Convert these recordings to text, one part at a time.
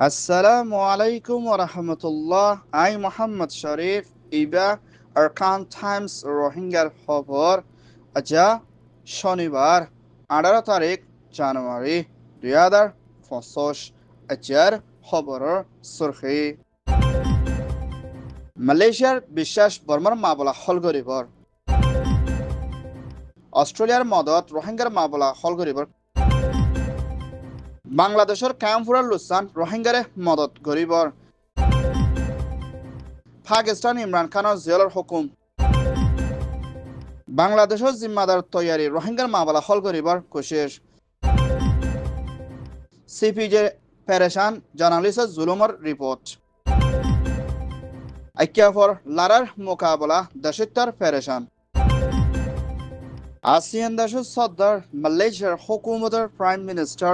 আসসালামু আলাইকুম ওয়া রাহমাতুল্লাহ। I Mohammad Sharif Iba Arkan Times রোহিঙ্গার খবর আজা শনিবার 18 তারিখ জানুয়ারি 2025 আজার খবরের সুরখি মালয়েশিয়ার বিশ্বাস বর্মার মাবলা হলগরিবর অস্ট্রেলিয়ার মদত রোহিঙ্গার মাবলা হলগরিবর বাংলাদেশের ক্যাম্পুরার লুসান রোহিঙ্গারে মদত গরিবর পাকিস্তান ইমরান খানের জেলের হুকুম বাংলাদেশের জিম্মাদার তৈয়ারি রোহিঙ্গার মামলা হল করিবার কোশিশ সিপিজে পেরেশান জার্নালিস্ট জুলুমের রিপোর্ট আইক্যাফর লারার মোকাবলা দশিত্তার পেরেশান আসিয়ান দেশের সর্দার মালয়েশিয়ার হুকুমতের প্রাইম মিনিস্টার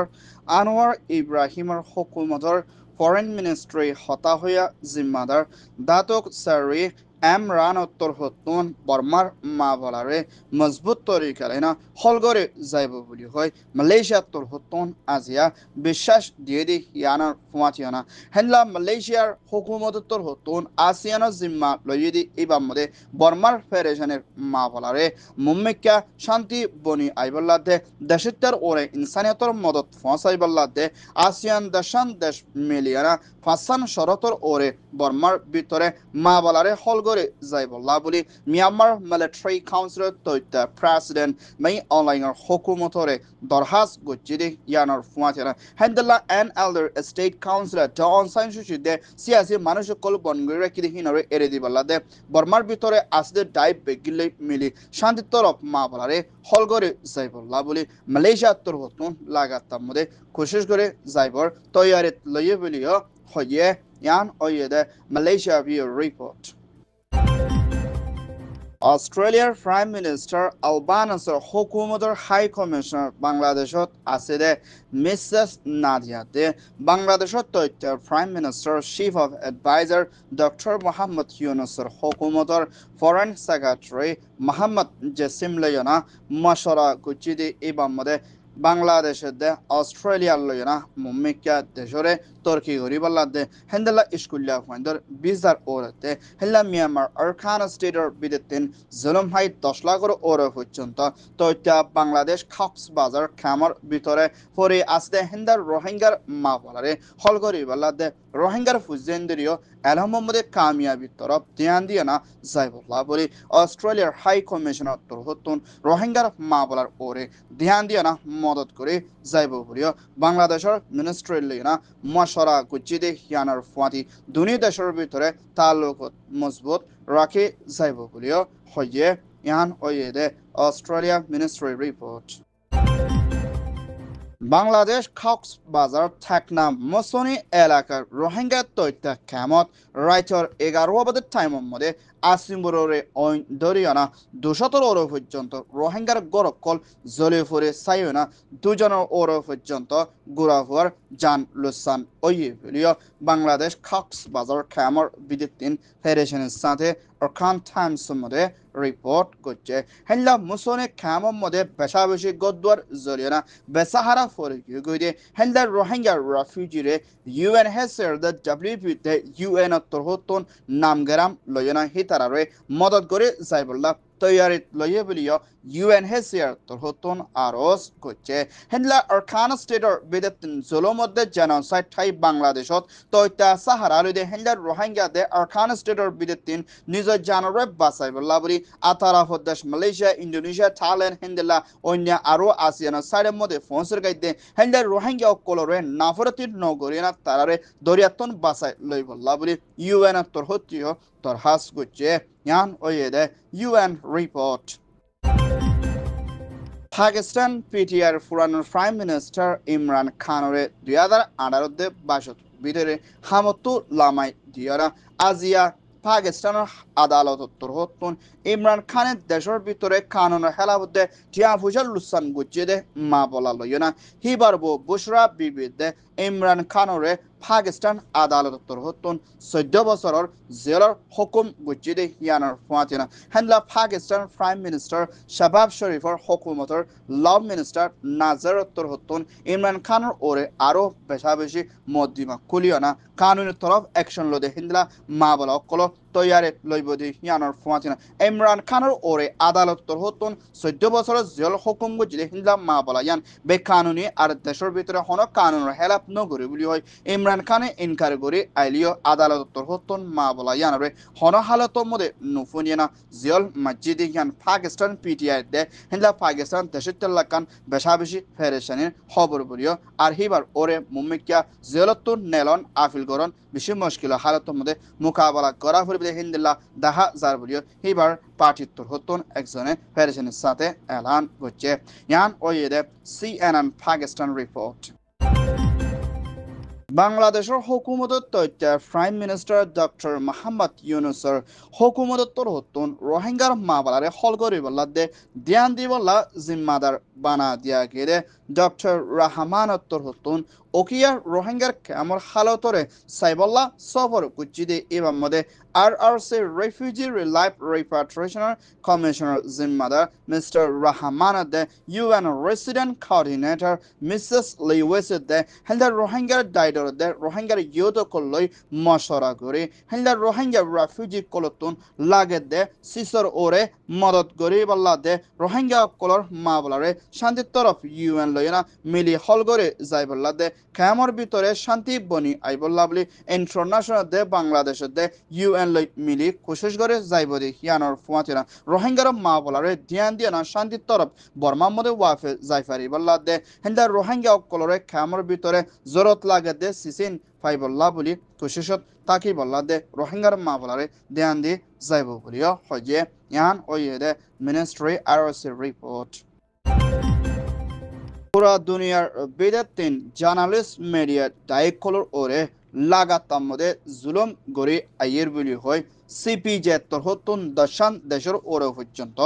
আনোয়ার ইব্রাহিমের হুকুমতের ফরেন মিনিস্ট্রি হতা হইয়া জিম্মাদার দাতক সারি এমরান উত্তর হতুন বর্মার মা বলারে মজবুত তরিকালে না হলগরে যাইব বলি হয় মালয়েশিয়া তোর হতুন আজিয়া বিশ্বাস দিয়ে দি ইয়ানার ফুয়াচিয়ানা হেনলা মালয়েশিয়ার হুকুমত তোর হতুন আসিয়ানের জিম্মা লইয়ে দি এবার মধ্যে বর্মার ফেডারেশনের মা বলারে মুম্মিকা শান্তি বনি আইবল্লাদে দেশিত্বের ওরে ইনসানিয়তর মদত ফসাইবল্লাদে আসিয়ান দেশান দেশ মিলিয়ানা ফাসান শরতর ওরে বর্মার ভিতরে মা বলারে হলগরে যাইবল্লা বলি মিয়ানমার মিলিটারি কাউন্সিলের তৈত্য প্রেসিডেন্ট মাই অনলাইনের হুকুমতরে দরহাস গচ্ছিদি ইয়ানোর ফুয়াচেরা হেন্দাল্লা এন এলডার স্টেট কাউন্সিলর ড অনসাইন সুচিদে সিয়াসি মানুষ কল বনগরে কিদি হিনরে এরে দিবল্লা দে বর্মার ভিতরে আসলে ডাইভ বেগিলে মিলি শান্তি তরফ মা বলারে হলগরে যাইবল্লা বলি মালয়েশিয়া তোর হতুন লাগাতার মধ্যে কোশিশ করে যাইবর তৈয়ারিত লইয়ে বলিও হইয়ে ইয়ান ওয়েদে মালয়েশিয়া ভিউ রিপোর্ট অস্ট্রেলিয়ার প্রাইম মিনিস্টার আলবানাসের হুকুমতের হাই কমিশনার বাংলাদেশত আছে দে মিসেস নাদিয়া দে বাংলাদেশত তথ্য prime minister chief of adviser doctor Mohammad ইউনুসের হুকুমতের ফরেন সেক্রেটারি মোহাম্মদ জসিম লয়না মশরা গুচিদি এবার মধ্যে বাংলাদেশের দে অস্ট্রেলিয়ার লয়না মুম্মিকা দেশরে তুর্কি গরিবাল্লা দে হেন্দালা স্কুলিয়া ফাইন্ডর বিজার ওরতে হেল্লা মিয়ানমার আরকান স্টেটের বিদেতিন জুলুম হাই 10 লাখের ওরে পর্যন্ত তথ্য বাংলাদেশ কক্সবাজার খামার ভিতরে পরে আসতে হেন্দার রোহিঙ্গার মা বলারে হল গরিবাল্লা দে রোহিঙ্গার ফুজেন্দ্রীয় এলহামদে কামিয়াবি তরফ ধ্যান দিয়ে না যাইবল্লা বলে অস্ট্রেলিয়ার হাই কমিশনার তরহতুন রোহিঙ্গার মা বলার ওরে ধ্যান দিয়ে না মদত করে যাইব বলিও বাংলাদেশের মিনিস্ট্রি লইনা মশরা গুজিদে হিয়ানার ফুয়াতি দুনি দেশের ভিতরে তালুকত মজবুত রাখে যাইব বলিও হইয়ে ইয়ান ওয়েদে Australia ministry report Bangladesh Cox's Bazar ঠেকনা মসনি এলাকার রোহিঙ্গা তথ্য কেমত রাইটর 11 বাদের টাইমের মধ্যে আসিমবরে দরিয়ানা 200 ওর পর্যন্ত রোহিঙ্গার গরকল জ্বলে ফুরে সাইনা দুজনের ওর পর্যন্ত গুড়াফুয়ার জান লুসান ওই ভিডিও বাংলাদেশ কক্সবাজার খামর বিদ্যুৎ ফেডারেশনের সাথে অরখান টাইমসের মধ্যে রিপোর্ট করছে হেল্লা মুসনে খামর মধ্যে বেশা বেশি গদ্দার জরিয়ানা বেসাহারা ফরে গিয়ে হেল্লা রোহিঙ্গা রেফিউজিরে ইউএনএইচসিআর দ্য ডব্লিউপিতে ইউএন তরহতন নামগেরাম লয়না হিতারারে মদত করে যাইবল্লা তৈয়ারিত লইয়ে বলিও ইউএনএইচসিআর তরহতন আরজ করছে হেল্লা আরকান স্টেটের বিদেতিন জুলুম মধ্যে জেনোসাইড ঠাই বাংলাদেশত তৈতা সাহারা লইদে হেল্লা রোহিঙ্গা দে আরকান স্টেটের বিদেতিন নিজের জানরে বাঁচাইবল্লা বলি আতারা দেশ মালয়েশিয়া ইন্দোনেশিয়া থাইল্যান্ড হেন্দেলা অন্য আরো আসিয়ানের সাইডের মধ্যে ফোনসের গাইতে হেল্লা রোহিঙ্গা কলরে নাফরতির নগরিনা তারারে দরিয়াতন বাঁচাই লইবল্লা বলি ইউএন তরহতীয় দরহাস করছে ইয়ান ওয়েদে ইউএন রিপোর্ট পাকিস্তান পিটিআর পুরানোর প্রাইম মিনিস্টার ইমরান খানরে 2018 বাসত ভিতরে হামতু লামাই দিয়ারা আজিয়া পাকিস্তানের আদালত তরহতুন ইমরান খানের দেশের ভিতরে কানুনের হেলাবদ্ধে টিয়া ফুজার লুসান গুজিয়ে দে মা বলা লইনা হিবারবো বুশরা বিবিদে ইমরান খানরে পাকিস্তান আদালতর হতুন 14 বছরের জেলার হুকুম গুজিদে ইয়ানার ফুয়াতিনা হেনলা পাকিস্তান প্রাইম মিনিস্টার শাহবাজ শরীফর হুকুমতর ল মিনিস্টার নাজারতর হতুন ইমরান খানের ওরে আরো বেশি মদ্দিমা কুলিয়না কানুনের তরফ অ্যাকশন লদে হিন্দলা মা বলা অকল তৈয়ারে লইবদি ইয়ানার ফুয়াতিনা ইমরান খানের ওরে আদালতর হতুন 14 বছরের জেল হুকুম গুজিদে হিন্দলা মা বলা ইয়ান বেকানুনি আর দেশের ভিতরে হন কানুনের হেলাপ নগরী বলি হয় ইমরান খানে ইনকার করে আইলিও আদালতর হতুন মা বলা ইয়ানরে হন হালতর মধ্যে নুফুনিয়ানা জিয়ল মসজিদে ইয়ান পাকিস্তান পিটিআই দে হিন্দলা পাকিস্তান দেশের তেলাকান বেশি ফেরেশানির খবর বলিও আর হিবার ওরে মুম্মিকিয়া জিয়লতুন নেলন আফিল গরন বেশি মুশকিল হালতর মধ্যে মোকাবেলা করা হইবে হিন্দলা দাহা জার বলিও হিবার পার্টিত্বর হতুন একজনে ফেরেশানির সাথে এলান করছে ইয়ান ওয়েদে CNN পাকিস্তান রিপোর্ট বাংলাদেশের হুকুমতর তথ্য প্রাইম মিনিস্টার ডক্টর মোহাম্মদ ইউনুসের হুকুমতর হতুন রোহিঙ্গার মামলারে হল করিবল্লাদে ধ্যান দিবল্লা জিম্মাদার বানা দিয়া গেলে ডক্টর রহমানত্তর হতুন ওকিয়া রোহিঙ্গার কেমন হালতরে সাইবল্লা সফর কুচিদে এবার মধ্যে RRC refugee relief repatriation commissioner জিম্মাদার মিস্টার রহমানদে UN রেসিডেন্ট কোঅর্ডিনেটর মিসেস লিওয়েসদে হেলদার রোহিঙ্গার ডাইডরদে রোহিঙ্গার ইউথ কলই মশরা করে হেলদার রোহিঙ্গা রেফিউজি কলতুন লাগে দে সিসর ওরে মদত করি বল্লা দে রোহিঙ্গা কলর মাবলারে শান্তির তরফ UN লইনা মিলি হল করে যাই বল্লা দে কেমর ভিতরে শান্তি বনি আইবল্লা বলি ইন্টারন্যাশনাল দে বাংলাদেশের দে UN লই মিলি কোশিশ করে যাইব দে ইয়ানোর ফুয়াতিরা রোহিঙ্গার মাবলারে ধ্যান দিয়ে না শান্তির তরফ বর্মার মধ্যে ওয়াফে যাইফারি বল্লা দে হেলদার রোহিঙ্গা কলরে কেমর ভিতরে জরত লাগে দে সিসিন ফাইবল্লা বলি কোশিশত তাকি বল্লা দে রোহিঙ্গার মাবলারে ধ্যান দিয়ে যাইব বলিও হয়ে ইয়ান ওয়েদে মিনিস্ট্রি RRC রিপোর্ট পুরা দুনিয়ার বেদাতিন জার্নালিস্ট মিডিয়া দায়িত্বর ওরে লাগাতার মধ্যে জুলুম গড়ি আইয়ের বলি হয় CPJ তরহতুন দশান দেশের ওরে পর্যন্ত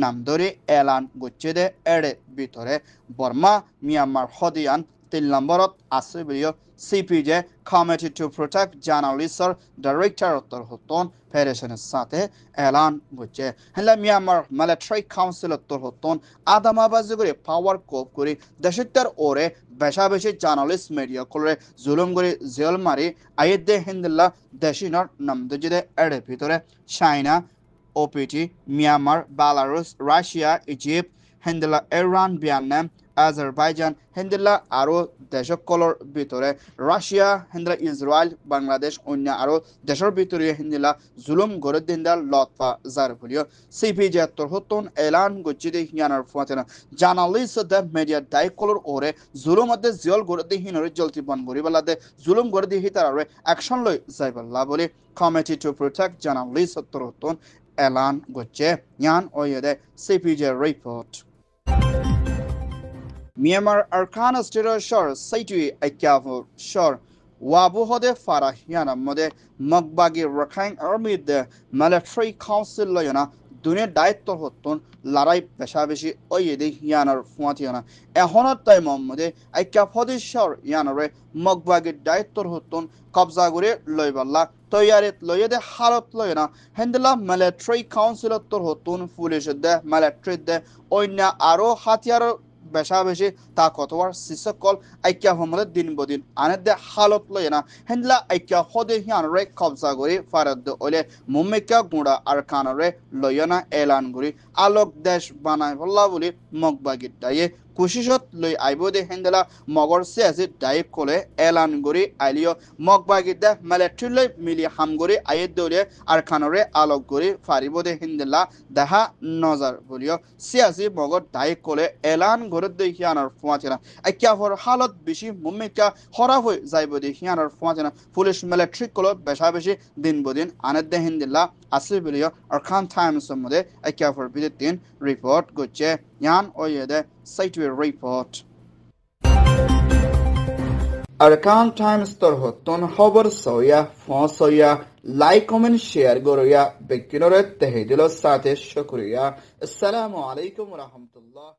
নাম ধরে এলান গুচ্ছে দে এড়ে ভিতরে বর্মা মিয়ানমার হদিয়ান 3 নম্বরত আছে বলিও CPJ Committee to Protect Journalists Director তরহতুন ফেডারেশনের সাথে এলান গুচ্ছে হেলা মিয়ানমার মিলিটারি কাউন্সিল তরহতুন আদামাবাজি করে পাওয়ার কোপ করে দেশের ওরে বেশি জার্নালিস্ট মিডিয়া করে জুলুম করে জেল মারি আইদে হিন্দুল্লা দেশিনর নাম দে এড়ে ভিতরে China OPT Myanmar Belarus Russia Egypt হিন্দুল্লা ইরান ভিয়েতনাম আজারবাইজান হিন্দুল্লা আরো দেশকলর ভিতরে রাশিয়া হিন্দুল্লা ইসরায়েল বাংলাদেশ অন্য আরো দেশের ভিতরে হিন্দুল্লা জুলুম গড়ে দিনদা লতপা জার বলিও CPJ তরহতুন এলান গচ্ছিদে হিয়ানার ফুয়াতেনা জার্নালিস্ট দে মিডিয়া দায়িত্বর ওরে জুলুম মধ্যে জিয়ল গড়ে দি হিনরে জলতি বন গরিবালা দে জুলুম গড়ে দি হিতারে অ্যাকশন লই যাইবাল্লা বলি কমিটি টু প্রোটেক্ট জার্নালিস্ট তরহতুন এলান গচ্ছে ইয়ান ওয়েদে CPJ report Myanmar Arkana State Shore Saitui Aikyavu Shore Wabu Hode Farah Yana Mode Magbagi Rakhine Army the Military Council Loyana Dunia Daito Hotun Larai Peshavishi Oyedi Yanar Fuatiana A honor time on Mode Aikyap Hode Shore Yanare Magbagi Daito Hotun Kabzagure Loibala Toyaret Loyede Harot Loyana Hendela Military Council Torhotun Foolish de Military de Oina Aro Hatiaro বেশি তা কতবার সিসকল IKEA হমলে দিন বদিন আনেদে হালত লয়না হেনলা IKEA হদে হিয়ানরে কবজা গরি ফারদ ওলে মুম্মিকা গুড়া আর কানরে লয়না এলান গরি আলোক দেশ বানাই বল্লা বলি মগবাগির দায়ে কোশিশত লই আইবদে হেন্দলা মগর সিয়াসি দায়ে কোলে এলান গরি আইলিও মগবাগিদে মিলিটারি মিলি হামগরি আইদ দলে আর কানরে আলোক গরি ফারিবদে হেন্দলা দাহা নজর বলিও সিয়াসি মগর দায়ে কোলে এলান গরি দেখিয়ানার ফুয়াচনা আইকিয়া ফর হালত বেশি মুম্মিকা হরা হই যাইবদে হিয়ানার ফুয়াচনা পুলিশ মিলিটারি কোলে বেশি দিন বদিন আনেদে হেন্দলা আসি বলিও আর খান টাইমস মধ্যে আইকিয়া ফর বিদিন রিপোর্ট গচ্ছে ইয়ান ওয়েদে Saitui report. Arkan Times Torhotun Hover Soya, Fon Soya, like, comment, share, Goroya, Bekinore, Tehedilo Sate Shokuria. Assalamu alaikum wa rahmatullah.